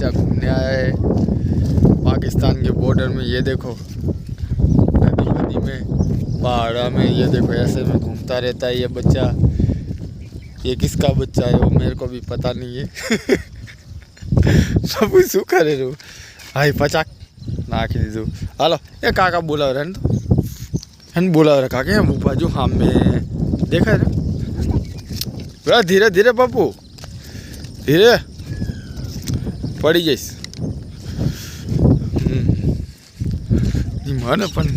बच्चा घूमने आया है पाकिस्तान के बॉर्डर में। ये देखो नदी में पहाड़ा में, ये देखो ऐसे में घूमता रहता है ये बच्चा। ये किसका बच्चा है वो मेरे को भी पता नहीं है। सब शू करे रू हाई पचाक नाखी दीधु। हालो ये काका बोलाव रहे तो એને બોલાવે કાકે એમ બાજુ સામે દેખાય ને। બરા ધીરે ધીરે બાપુ ધીરે પડી જઈશ। મને પણ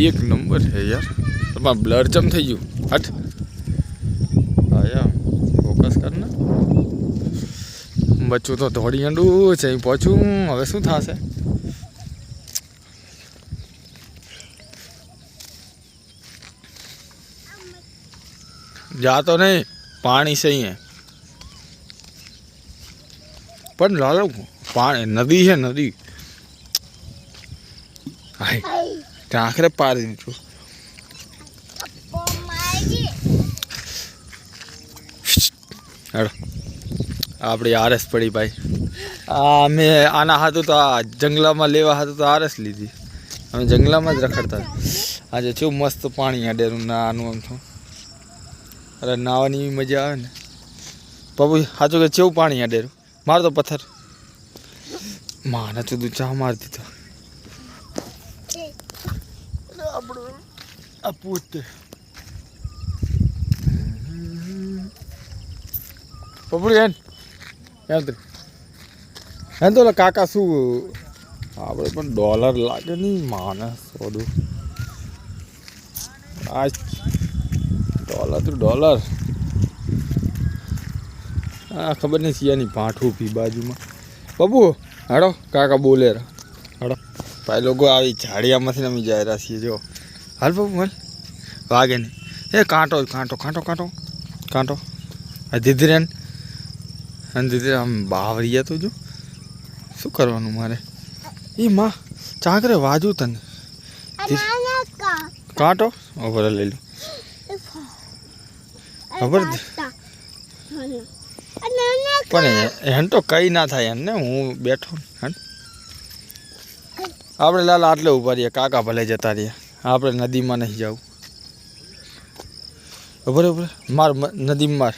એક નંબર છે યાર। તમારું બ્લર ચમ થઈ ગયું હટ આયા ફોકસ કર ને। બચ્ચું તો દોડી અંડું છે પહોંચું હવે શું થશે। जा तो नहीं पानी सही है पर लालो पानी नदी है नदी। हाय आखिर पार दी तू आपड़ी आरस पड़ी भाई। मैं आना हाथों तो जंगला में लेवा हाथों तो आरस लीधी। हम जंगला में ज रखड़ता। आज चू मस्त पानी है डेरू ना आनु आम तो अरे नावानी मजा आवे ने बाबू। हाचो के चेव पानी है डेरू मार दो पत्थर माना चुदू चा मार दी तो पूछते पपड़ी एम तो काका शू આપણે પણ ડોલર લાગે નહીં માણસ ઓડું આ ડોલર તો ડોલર આ ખબર નહીં સિયાની ભાઠું પી બાજુમાં બબુ હાડો કાકા બોલે હાડો ભાઈ લોકો આવી ઝાડિયામાંથી નમી જાય રહ્યા છીએ જો હાલ બબુ હાલ વાગે નહીં એ કાંટો કાંટો કાંટો કાંટો કાંટો આ દીધીરે અને દીધીરે આમ બાવરિયા તો જો શું કરવાનું મારે એ માં ચાકરે વાજુ તને કાંટો ઓવર લઈ લો ખબર પણ એમ તો કઈ ના થાય એમ ને હું બેઠો આપણે લાલ આટલે ઉભા રહીએ કાકા ભલે જતા રહીએ આપણે નદીમાં નહીં જવું. બરાબર માર નદીમાં માર